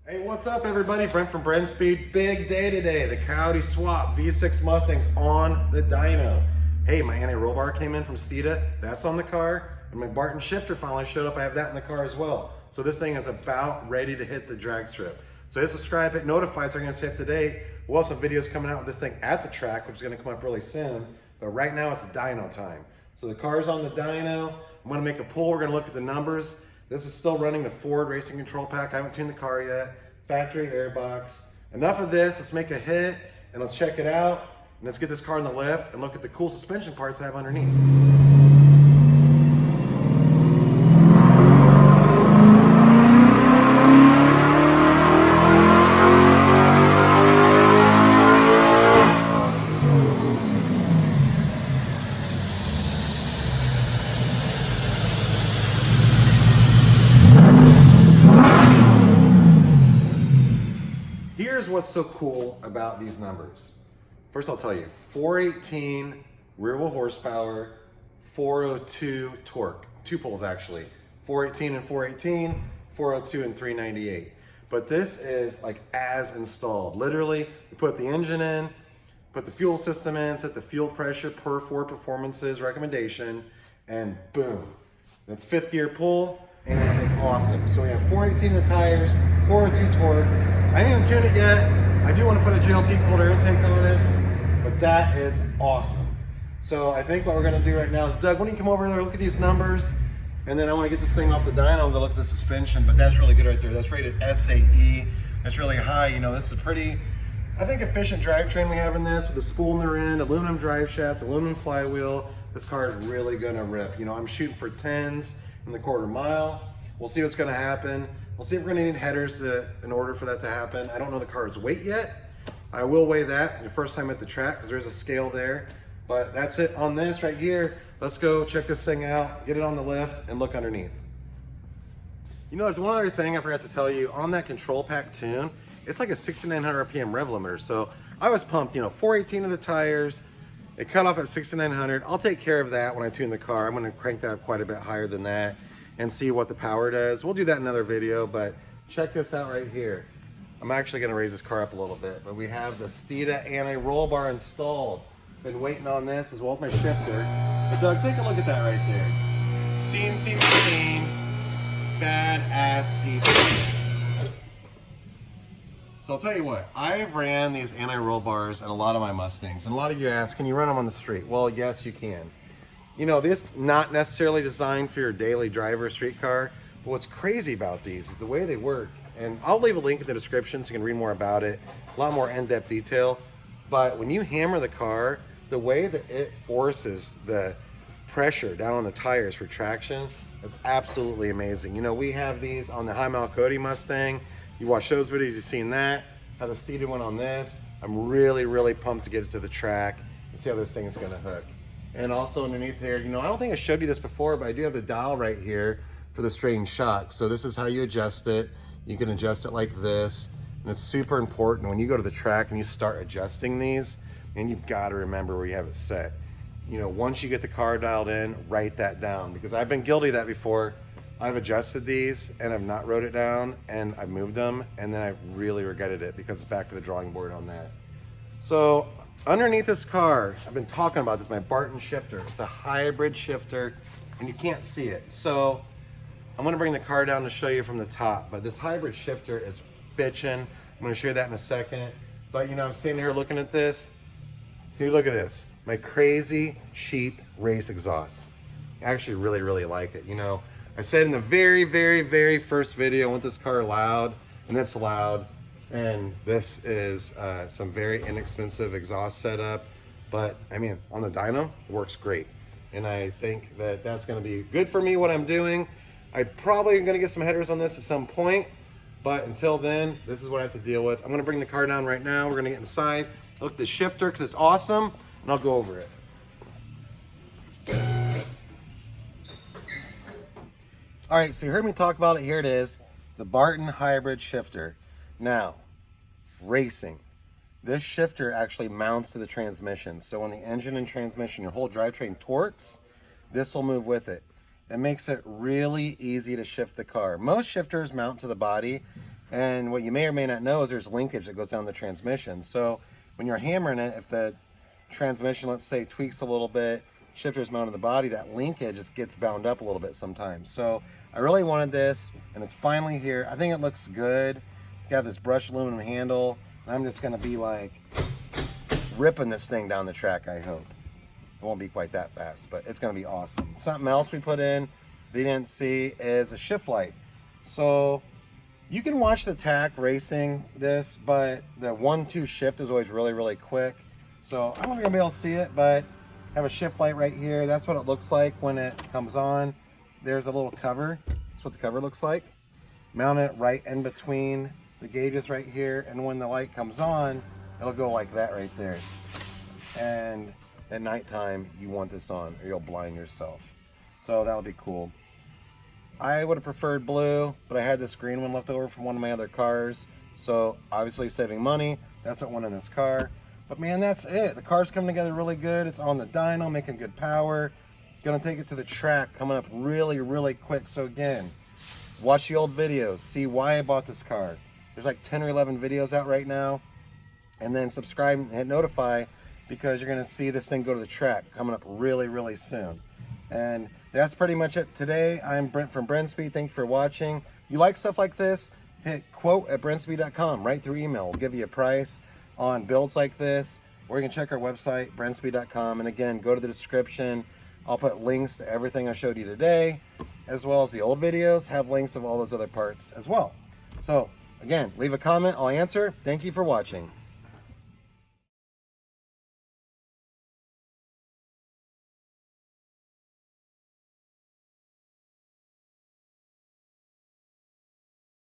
Hey, what's up everybody? Brent from Brenspeed. Big day today. The Coyote Swap V6 Mustangs on the dyno. Hey, my anti-roll bar came in from Steeda. That's on the car. And my Barton shifter finally showed up. I have that in the car as well. So this thing is about ready to hit the drag strip. So hit subscribe, hit notify so you're gonna stay up to date. We'll have some videos coming out with this thing at the track, which is gonna come up really soon. But right now it's dyno time. So the car's on the dyno. I'm gonna make a pull. We're gonna look at the numbers. This is still running the Ford Racing Control Pack. I haven't tuned the car yet. Factory airbox. Enough of this, let's make a hit and let's check it out. And let's get this car in the lift and look at the cool suspension parts I have underneath. Here's what's so cool about these numbers. First, I'll tell you, 418 rear wheel horsepower, 402 torque, two poles actually, 418 and 418, 402 and 398. But this is like as installed. Literally, you put the engine in, put the fuel system in, set the fuel pressure per Ford Performance's recommendation, and boom. That's fifth gear pull, and it's awesome. So we have 418 in the tires, 402 torque. I haven't even tuned it yet. I do want to put a JLT cold air intake on it, but that is awesome. So I think what we're going to do right now is, Doug, why don't you come over there, look at these numbers, and then I want to get this thing off the dyno and go look at the suspension, but that's really good right there. That's rated SAE. That's really high. You know, this is a pretty, I think, efficient drivetrain we have in this with the spool in the rear end, aluminum drive shaft, aluminum flywheel. This car is really going to rip. You know, I'm shooting for 10s in the quarter mile. We'll see what's going to happen. We'll see if we're gonna need headers in order for that to happen. I don't know the car's weight yet. I will weigh that the first time at the track because there's a scale there. But that's it on this right here. Let's go check this thing out, get it on the lift, and look underneath. You know, there's one other thing I forgot to tell you. On that control pack tune, it's like a 6,900 RPM rev limiter. So I was pumped, you know, 418 of the tires. It cut off at 6,900. I'll take care of that when I tune the car. I'm gonna crank that up quite a bit higher than that and see what the power does. We'll do that in another video, but check this out right here. I'm actually gonna raise this car up a little bit, but we have the Steeda anti-roll bar installed. Been waiting on this as well as my shifter. But Doug, take a look at that right there. CNC machine, badass DC. So I'll tell you what, I've ran these anti-roll bars in a lot of my Mustangs, and a lot of you ask, can you run them on the street? Well, yes, you can. You know, this not necessarily designed for your daily driver street car, but what's crazy about these is the way they work. And I'll leave a link in the description so you can read more about it, a lot more in-depth detail. But when you hammer the car, the way that it forces the pressure down on the tires for traction is absolutely amazing. You know, we have these on the high mile Coyote Mustang. You watch those videos, you've seen that. How the Steeda went on this. I'm really, really pumped to get it to the track and see how this thing is gonna hook. And also underneath here, you know, I don't think I showed you this before, but I do have the dial right here for the straight shock. So this is how you adjust it. You can adjust it like this. And it's super important when you go to the track and you start adjusting these, and you've got to remember where you have it set. You know, once you get the car dialed in, write that down, because I've been guilty of that before. I've adjusted these and I've not wrote it down, and I've moved them, and then I really regretted it because it's back to the drawing board on that. So underneath this car, I've been talking about this, my Barton shifter. It's a hybrid shifter, and you can't see it. So I'm gonna bring the car down to show you from the top, but this hybrid shifter is bitchin'. I'm gonna show you that in a second. But you know, I'm sitting here looking at this. Can you look at this? My crazy cheap race exhaust. I actually really, really like it. You know, I said in the very, very, very first video, I want this car loud, and it's loud. And this is some very inexpensive exhaust setup, but I mean, on the dyno, it works great. And I think that that's gonna be good for me, what I'm doing. I probably am gonna get some headers on this at some point, but until then, this is what I have to deal with. I'm gonna bring the car down right now. We're gonna get inside, look at the shifter, because it's awesome, and I'll go over it. All right, so you heard me talk about it. Here it is, the Barton hybrid shifter. Now, racing. This shifter actually mounts to the transmission. So when the engine and transmission, your whole drivetrain torques, this will move with it. It makes it really easy to shift the car. Most shifters mount to the body, And what you may or may not know is there's linkage that goes down the transmission. So when you're hammering it, if the transmission, let's say, tweaks a little bit, shifter's mounted the body, that linkage just gets bound up a little bit sometimes. So I really wanted this, and it's finally here. I think it looks good. Got this brushed aluminum handle, and I'm just gonna be like ripping this thing down the track, I hope. It won't be quite that fast, but it's gonna be awesome. Something else we put in they didn't see is a shift light. So you can watch the TAC racing this, but the 1-2 shift is always really, really quick. So I'm not gonna be able to see it, but I have a shift light right here. That's what it looks like when it comes on. There's a little cover. That's what the cover looks like. Mount it right in between the gauges right here, and when the light comes on, it'll go like that right there. And at nighttime, you want this on, or you'll blind yourself. So that'll be cool. I would have preferred blue, but I had this green one left over from one of my other cars. So obviously saving money, that's what went in this car. But man, that's it. The car's coming together really good. It's on the dyno, making good power. Gonna take it to the track, coming up really, really quick. So again, watch the old videos, see why I bought this car. There's like 10 or 11 videos out right now. And then subscribe and hit notify, because you're gonna see this thing go to the track coming up really, really soon. And that's pretty much it today. I'm Brent from Brenspeed. Thank you for watching. You like stuff like this? Hit quote@brenspeed.com right through email. We'll give you a price on builds like this, or you can check our website, brenspeed.com. And again, go to the description. I'll put links to everything I showed you today, as well as the old videos, have links of all those other parts as well. So again, leave a comment, I'll answer. Thank you for watching.